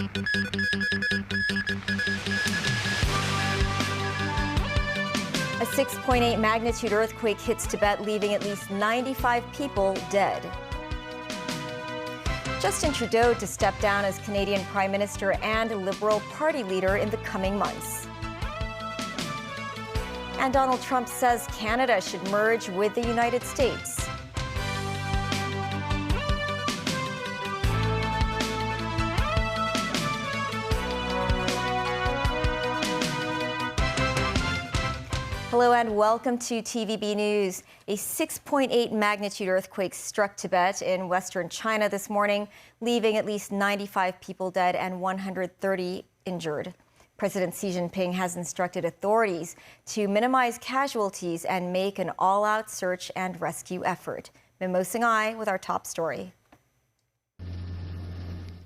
A 6.8 magnitude earthquake hits Tibet, leaving at least 95 people dead. Justin Trudeau to step down as Canadian Prime Minister and Liberal Party leader in the coming months. And Donald Trump says Canada should merge with the United States. Hello and welcome to TVB News. A 6.8 magnitude earthquake struck Tibet in western China this morning, leaving at least 95 people dead and 130 injured. President Xi Jinping has instructed authorities to minimize casualties and make an all-out search and rescue effort. Mimo Singhai with our top story.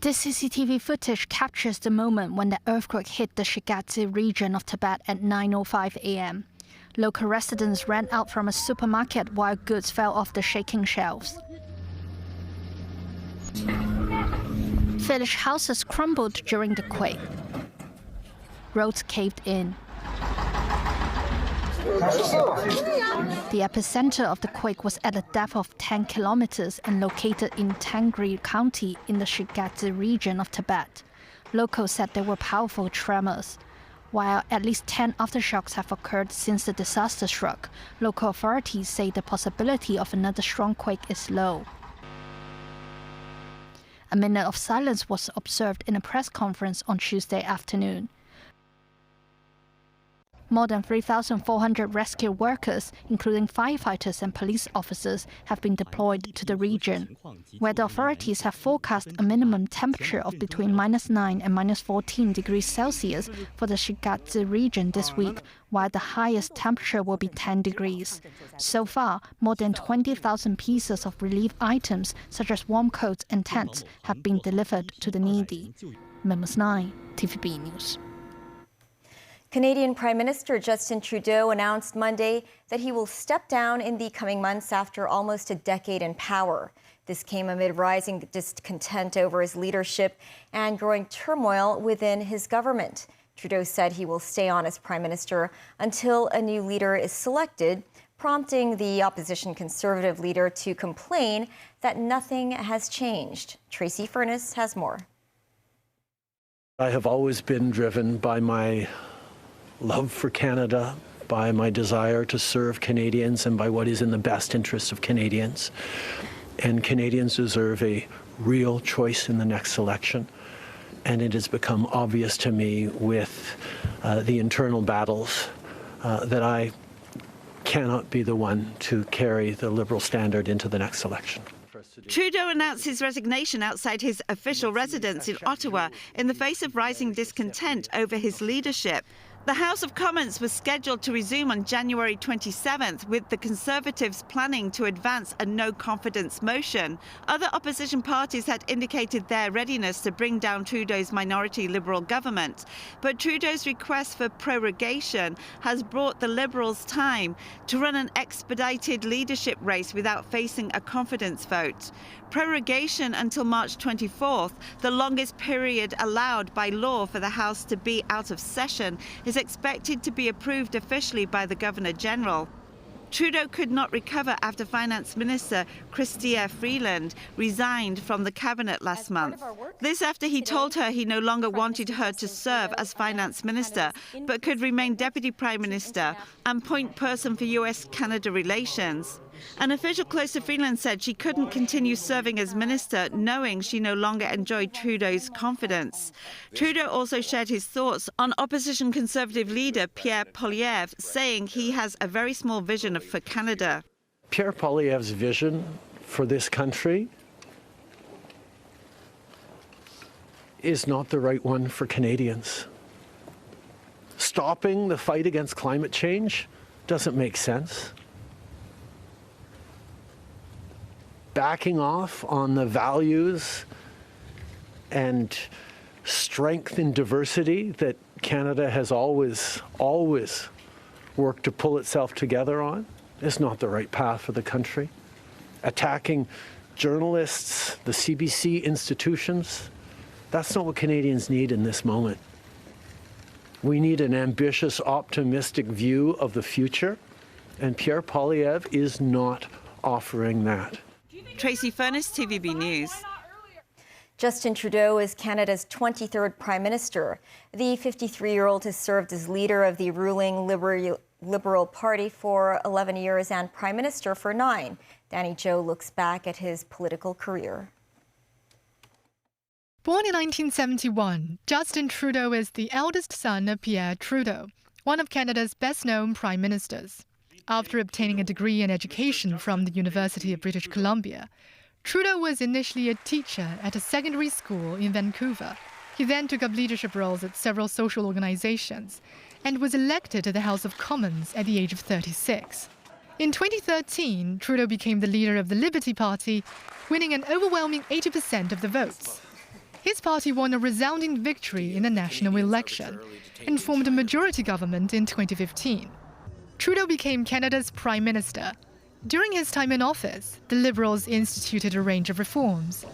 This CCTV footage captures the moment when the earthquake hit the Shigatse region of Tibet at 9:05 a.m. Local residents ran out from a supermarket while goods fell off the shaking shelves. Village houses crumbled during the quake. Roads caved in. The epicenter of the quake was at a depth of 10 kilometers and located in Tangri County in the Shigatse region of Tibet. Locals said there were powerful tremors. While at least 10 aftershocks have occurred since the disaster struck, local authorities say the possibility of another strong quake is low. A minute of silence was observed in a press conference on Tuesday afternoon. More than 3,400 rescue workers, including firefighters and police officers, have been deployed to the region, where the authorities have forecast a minimum temperature of between -9 and -14 degrees Celsius for the Shigatse region this week, while the highest temperature will be 10 degrees. So far, more than 20,000 pieces of relief items, such as warm coats and tents, have been delivered to the needy. Mimo Singhai, TVB News. Canadian Prime Minister Justin Trudeau announced Monday that he will step down in the coming months after almost a decade in power. This came amid rising discontent over his leadership and growing turmoil within his government. Trudeau said he will stay on as Prime Minister until a new leader is selected, prompting the opposition Conservative leader to complain that nothing has changed. Tracy Furness has more. I have always been driven by my love for Canada, by my desire to serve Canadians and by what is in the best interests of Canadians. And Canadians deserve a real choice in the next election. And it has become obvious to me with the internal battles that I cannot be the one to carry the Liberal standard into the next election. Trudeau announced his resignation outside his official residence in Ottawa in the face of rising discontent over his leadership. The House of Commons was scheduled to resume on January 27th, with the Conservatives planning to advance a no-confidence motion. Other opposition parties had indicated their readiness to bring down Trudeau's minority Liberal government. But Trudeau's request for prorogation has brought the Liberals time to run an expedited leadership race without facing a confidence vote. Prorogation until March 24th, the longest period allowed by law for the House to be out of session, is expected to be approved officially by the Governor-General. Trudeau could not recover after Finance Minister Chrystia Freeland resigned from the cabinet last month. This after he told her he no longer wanted her to serve as Finance Minister, but could remain Deputy Prime Minister and point person for US-Canada relations. An official close to Freeland said she couldn't continue serving as minister, knowing she no longer enjoyed Trudeau's confidence. Trudeau also shared his thoughts on opposition Conservative leader Pierre Poilievre, saying he has a very small vision for Canada. Pierre Poilievre's vision for this country is not the right one for Canadians. Stopping the fight against climate change doesn't make sense. Backing off on the values and strength in diversity that Canada has always worked to pull itself together on is not the right path for the country. Attacking journalists, the CBC institutions, That's not what Canadians need in this moment. We need an ambitious, optimistic view of the future, and Pierre Poilievre is not offering that. Tracy Furness, TVB News. Justin Trudeau is Canada's 23rd Prime Minister. The 53-year-old has served as leader of the ruling Liberal Party for 11 years and Prime Minister for 9. Danny Joe looks back at his political career. Born in 1971, Justin Trudeau is the eldest son of Pierre Trudeau, one of Canada's best-known prime ministers. After obtaining a degree in education from the University of British Columbia, Trudeau was initially a teacher at a secondary school in Vancouver. He then took up leadership roles at several social organizations and was elected to the House of Commons at the age of 36. In 2013, Trudeau became the leader of the Liberty Party, winning an overwhelming 80% of the votes. His party won a resounding victory in the national election and formed a majority government in 2015. Trudeau became Canada's Prime Minister. During his time in office, the Liberals instituted a range of reforms.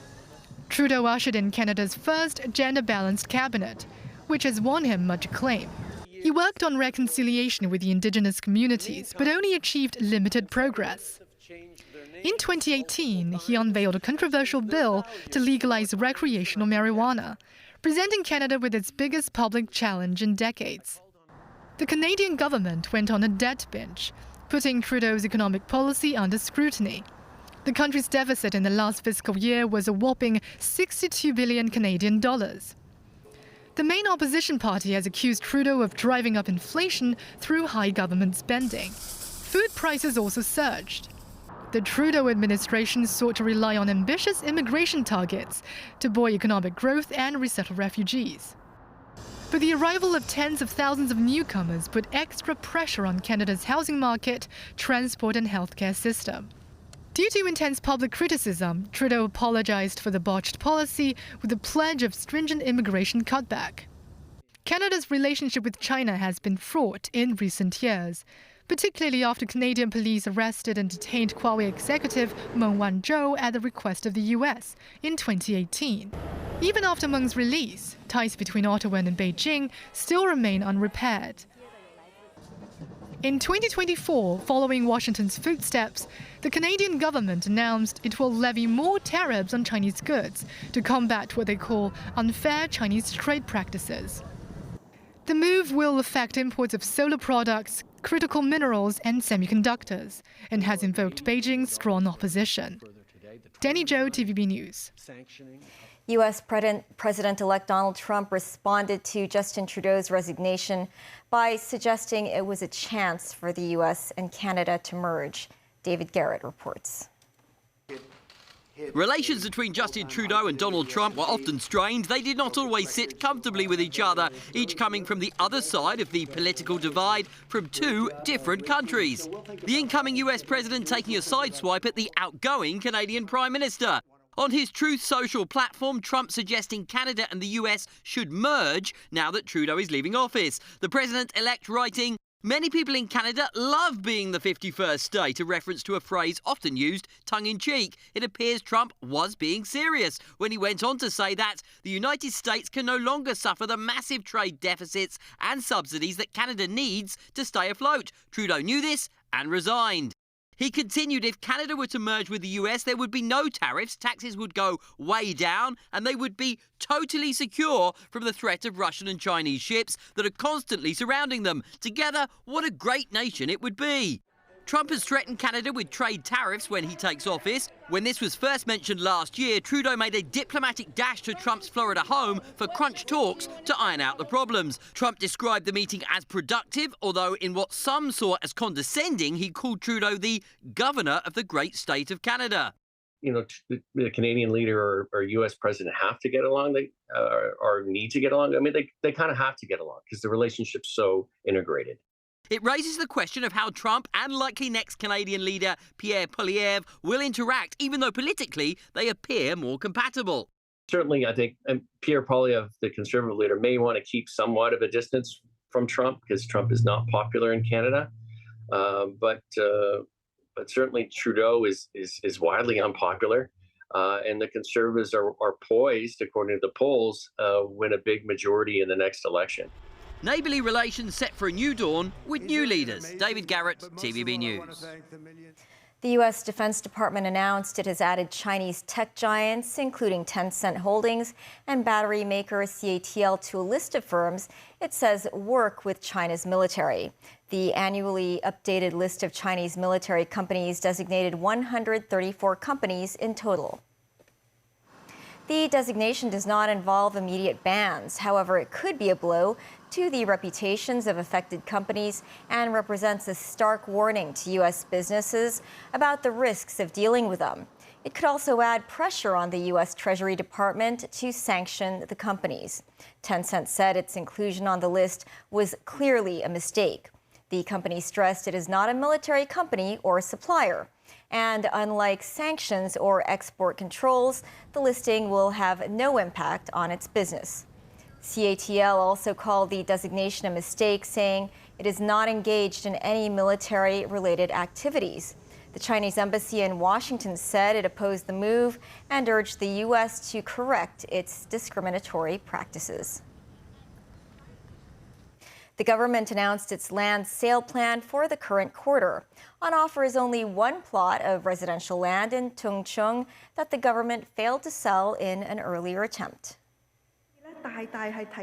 Trudeau ushered in Canada's first gender-balanced cabinet, which has won him much acclaim. He worked on reconciliation with the Indigenous communities, but only achieved limited progress. In 2018, he unveiled a controversial bill to legalize recreational marijuana, presenting Canada with its biggest public challenge in decades. The Canadian government went on a debt binge, putting Trudeau's economic policy under scrutiny. The country's deficit in the last fiscal year was a whopping 62 billion Canadian dollars. The main opposition party has accused Trudeau of driving up inflation through high government spending. Food prices also surged. The Trudeau administration sought to rely on ambitious immigration targets to buoy economic growth and resettle refugees. But the arrival of tens of thousands of newcomers put extra pressure on Canada's housing market, transport and healthcare system. Due to intense public criticism, Trudeau apologized for the botched policy with a pledge of stringent immigration cutback. Canada's relationship with China has been fraught in recent years, particularly after Canadian police arrested and detained Huawei executive Meng Wanzhou at the request of the US in 2018. Even after Meng's release, ties between Ottawa and Beijing still remain unrepaired. In 2024, following Washington's footsteps, the Canadian government announced it will levy more tariffs on Chinese goods to combat what they call unfair Chinese trade practices. The move will affect imports of solar products, critical minerals and semiconductors, and has invoked Beijing's strong opposition. Danny Joe, TVB News. U.S. President-elect Donald Trump responded to Justin Trudeau's resignation by suggesting it was a chance for the U.S. and Canada to merge. David Garrett reports. Relations between Justin Trudeau and Donald Trump were often strained. They did not always sit comfortably with each other, each coming from the other side of the political divide from two different countries. The incoming US president taking a sideswipe at the outgoing Canadian Prime Minister. On his Truth Social platform, Trump suggesting Canada and the US should merge now that Trudeau is leaving office. The president-elect writing, "Many people in Canada love being the 51st state," a reference to a phrase often used tongue-in-cheek. It appears Trump was being serious when he went on to say that the United States can no longer suffer the massive trade deficits and subsidies that Canada needs to stay afloat. Trudeau knew this and resigned. He continued if Canada were to merge with the US, there would be no tariffs, taxes would go way down, and they would be totally secure from the threat of Russian and Chinese ships that are constantly surrounding them. Together, what a great nation it would be. Trump has threatened Canada with trade tariffs when he takes office. When this was first mentioned last year, Trudeau made a diplomatic dash to Trump's Florida home for crunch talks to iron out the problems. Trump described the meeting as productive, although in what some saw as condescending, he called Trudeau the governor of the great state of Canada. You know, the Canadian leader or U.S. president have to get along, or need to get along. I mean, they kind of have to get along because the relationship's so integrated. It raises the question of how Trump and likely next Canadian leader Pierre Poilievre will interact, even though politically they appear more compatible. Certainly, I think Pierre Poilievre, the Conservative leader, may want to keep somewhat of a distance from Trump because Trump is not popular in Canada. But certainly Trudeau is widely unpopular. And the Conservatives are poised, according to the polls, win a big majority in the next election. Neighbourly relations set for a new dawn with new leaders. David Garrett, TVB News. The U.S. Defense Department announced it has added Chinese tech giants, including Tencent Holdings and battery maker CATL, to a list of firms it says work with China's military. The annually updated list of Chinese military companies designated 134 companies in total. The designation does not involve immediate bans. However, it could be a blow to the reputations of affected companies and represents a stark warning to U.S. businesses about the risks of dealing with them. It could also add pressure on the U.S. Treasury Department to sanction the companies. Tencent said its inclusion on the list was clearly a mistake. The company stressed it is not a military company or supplier. And unlike sanctions or export controls, the listing will have no impact on its business. CATL also called the designation a mistake, saying it is not engaged in any military-related activities. The Chinese embassy in Washington said it opposed the move and urged the U.S. to correct its discriminatory practices. The government announced its land sale plan for the current quarter. On offer is only one plot of residential land in Tung Chung that the government failed to sell in an earlier attempt.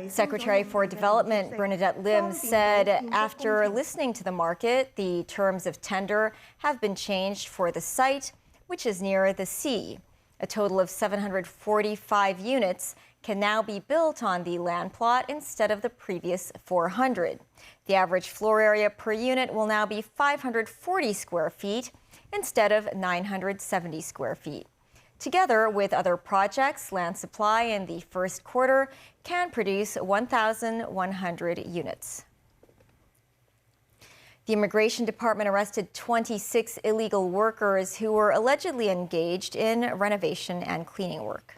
Secretary for Development Bernadette Lim said after listening to the market, the terms of tender have been changed for the site, which is near the sea. A total of 745 units can now be built on the land plot instead of the previous 400. The average floor area per unit will now be 540 square feet instead of 970 square feet. Together with other projects, land supply in the first quarter can produce 1,100 units. The Immigration Department arrested 26 illegal workers who were allegedly engaged in renovation and cleaning work.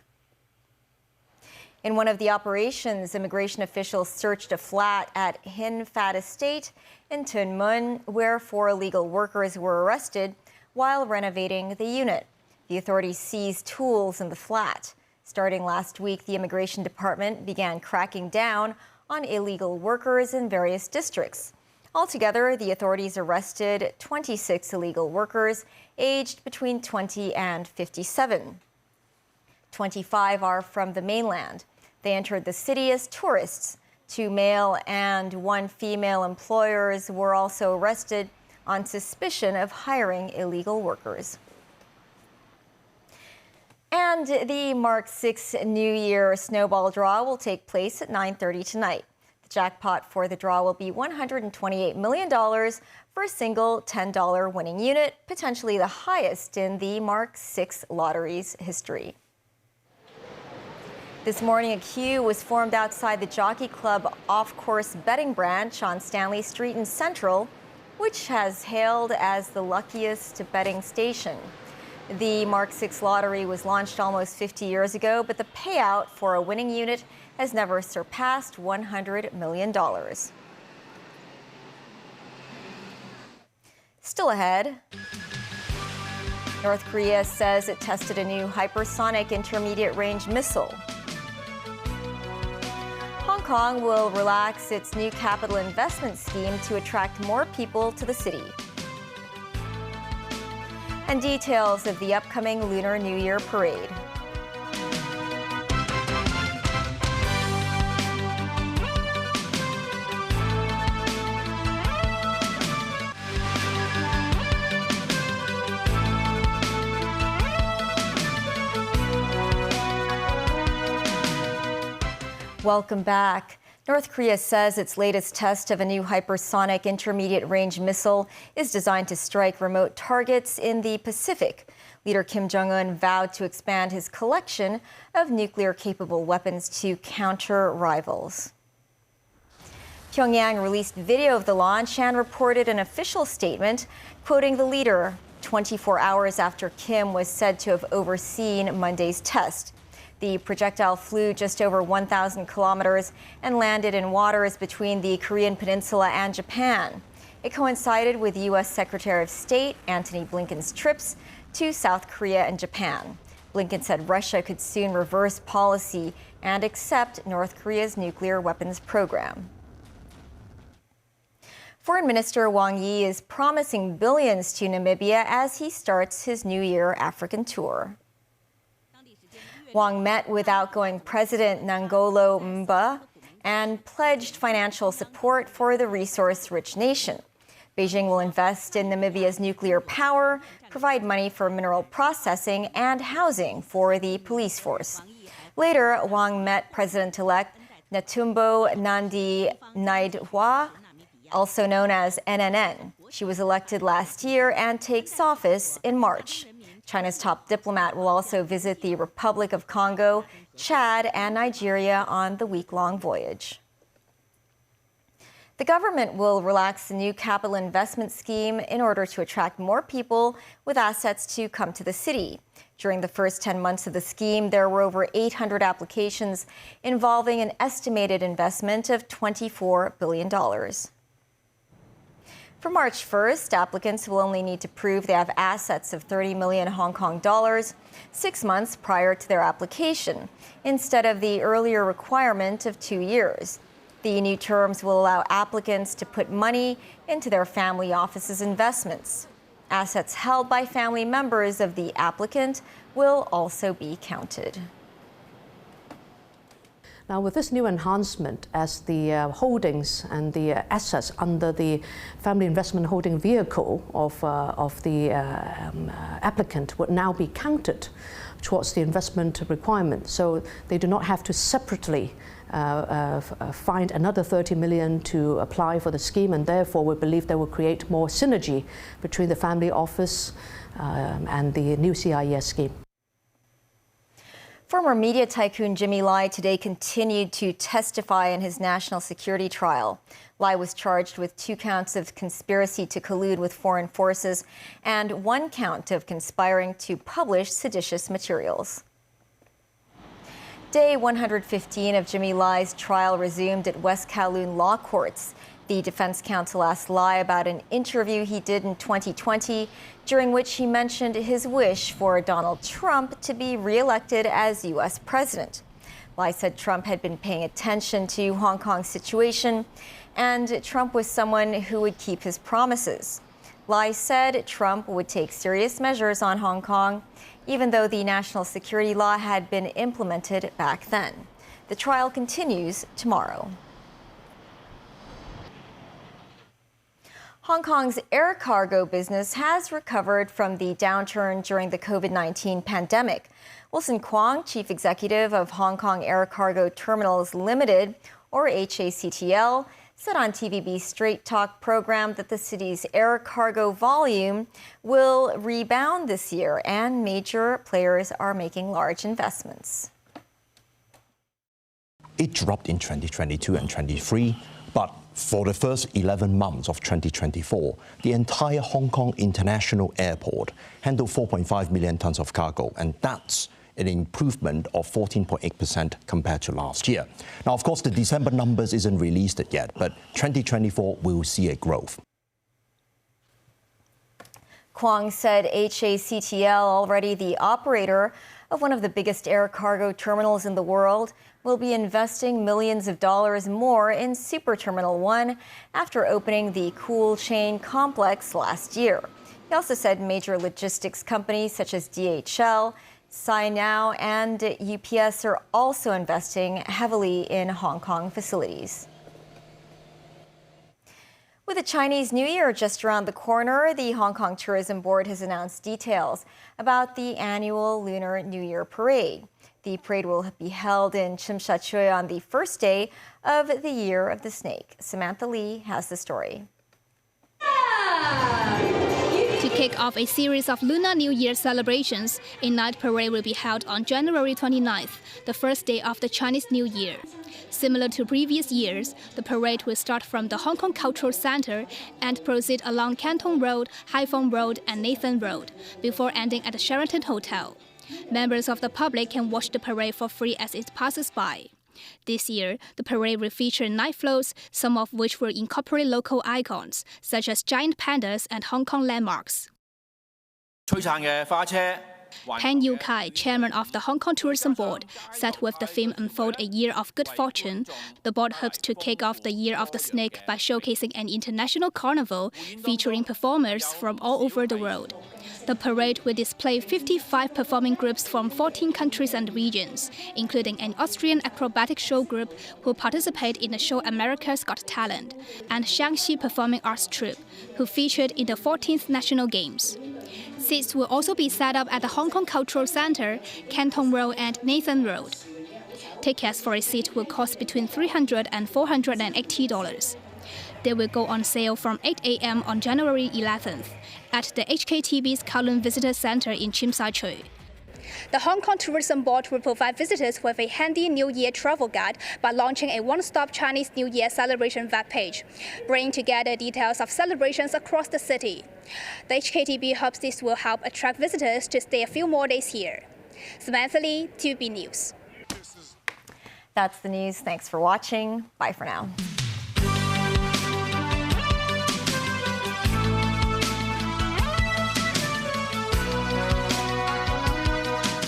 In one of the operations, immigration officials searched a flat at Hin Fat Estate in Tuen Mun, where 4 illegal workers were arrested while renovating the unit. The authorities seized tools in the flat. Starting last week, the Immigration Department began cracking down on illegal workers in various districts. Altogether, the authorities arrested 26 illegal workers aged between 20 and 57. 25 are from the mainland. They entered the city as tourists. 2 male and 1 female employers were also arrested on suspicion of hiring illegal workers. And the Mark 6 New Year snowball draw will take place at 9:30 tonight. The jackpot for the draw will be $128 million for a single $10 winning unit, potentially the highest in the Mark 6 lottery's history. This morning, a queue was formed outside the Jockey Club off-course betting branch on Stanley Street in Central, which has hailed as the luckiest betting station. The Mark 6 lottery was launched almost 50 years ago, but the payout for a winning unit has never surpassed $100 million. Still ahead, North Korea says it tested a new hypersonic intermediate-range missile. Hong Kong will relax its new capital investment scheme to attract more people to the city. And details of the upcoming Lunar New Year parade. Welcome back. North Korea says its latest test of a new hypersonic intermediate-range missile is designed to strike remote targets in the Pacific. Leader Kim Jong-un vowed to expand his collection of nuclear-capable weapons to counter rivals. Pyongyang released video of the launch and reported an official statement, quoting the leader 24 hours after Kim was said to have overseen Monday's test. The projectile flew just over 1,000 kilometers and landed in waters between the Korean peninsula and Japan. It coincided with U.S. Secretary of State Antony Blinken's trips to South Korea and Japan. Blinken said Russia could soon reverse policy and accept North Korea's nuclear weapons program. Foreign Minister Wang Yi is promising billions to Namibia as he starts his New Year African tour. Wang met with outgoing President Nangolo Mba and pledged financial support for the resource-rich nation. Beijing will invest in Namibia's nuclear power, provide money for mineral processing, and housing for the police force. Later, Wang met President-elect Netumbo Nandi-Ndaitwah, also known as NNN. She was elected last year and takes office in March. China's top diplomat will also visit the Republic of Congo, Chad, and Nigeria on the week-long voyage. The government will relax the new capital investment scheme in order to attract more people with assets to come to the city. During the first 10 months of the scheme, there were over 800 applications involving an estimated investment of $24 billion. For March 1st, applicants will only need to prove they have assets of 30 million Hong Kong dollars 6 months prior to their application, instead of the earlier requirement of 2 years. The new terms will allow applicants to put money into their family office's investments. Assets held by family members of the applicant will also be counted. Now, with this new enhancement, as the holdings and the assets under the family investment holding vehicle of the applicant would now be counted towards the investment requirement. So they do not have to separately find another 30 million to apply for the scheme, and therefore we believe that will create more synergy between the family office and the new CIES scheme. Former media tycoon Jimmy Lai today continued to testify in his national security trial. Lai was charged with 2 counts of conspiracy to collude with foreign forces and 1 count of conspiring to publish seditious materials. Day 115 of Jimmy Lai's trial resumed at West Kowloon Law Courts. The defense counsel asked Lai about an interview he did in 2020, during which he mentioned his wish for Donald Trump to be re-elected as U.S. president. Lai said Trump had been paying attention to Hong Kong's situation, and Trump was someone who would keep his promises. Lai said Trump would take serious measures on Hong Kong, even though the national security law had been implemented back then. The trial continues tomorrow. Hong Kong's air cargo business has recovered from the downturn during the COVID-19 pandemic. Wilson Kwong, chief executive of Hong Kong Air Cargo Terminals Limited, or HACTL, said on TVB's Straight Talk program that the city's air cargo volume will rebound this year, and major players are making large investments. It dropped in 2022 and 23, but for the first 11 months of 2024, the entire Hong Kong International Airport handled 4.5 million tons of cargo, and that's an improvement of 14.8% compared to last year. Now, of course, the December numbers isn't released yet, but 2024 will see a growth. Kwong said HACTL, already the operator of one of the biggest air cargo terminals in the world, will be investing millions of dollars more in Super Terminal 1 after opening the Cool Chain complex last year. He also said major logistics companies such as DHL, Sinow, and UPS are also investing heavily in Hong Kong facilities. With the Chinese New Year just around the corner, the Hong Kong Tourism Board has announced details about the annual Lunar New Year Parade. The parade will be held in Tsim Sha Tsui on the first day of the Year of the Snake. Samantha Lee has the story. To kick off a series of Lunar New Year celebrations, a night parade will be held on January 29th, the first day of the Chinese New Year. Similar to previous years, the parade will start from the Hong Kong Cultural Center and proceed along Canton Road, Hai Phong Road, and Nathan Road, before ending at the Sheraton Hotel. Members of the public can watch the parade for free as it passes by. This year, the parade will feature night floats, some of which will incorporate local icons, such as giant pandas and Hong Kong landmarks. 璀璨嘅花車 Pan Yu-kai, chairman of the Hong Kong Tourism Board, said with the theme Unfold a Year of Good Fortune, the board hopes to kick off the Year of the Snake by showcasing an international carnival featuring performers from all over the world. The parade will display 55 performing groups from 14 countries and regions, including an Austrian acrobatic show group who participate in the show America's Got Talent, and Shaanxi Performing Arts Troupe, who featured in the 14th National Games. Seats will also be set up at the Hong Kong Cultural Center, Canton Road and Nathan Road. Tickets for a seat will cost between $300 and $480. They will go on sale from 8 a.m. on January 11th at the HKTB's Kowloon Visitor Center in Tsim Sha Tsui. The Hong Kong Tourism Board will provide visitors with a handy New Year travel guide by launching a one-stop Chinese New Year celebration webpage, bringing together details of celebrations across the city. The HKTB hopes this will help attract visitors to stay a few more days here. Samantha Lee, TVB News. That's the news. Thanks for watching. Bye for now.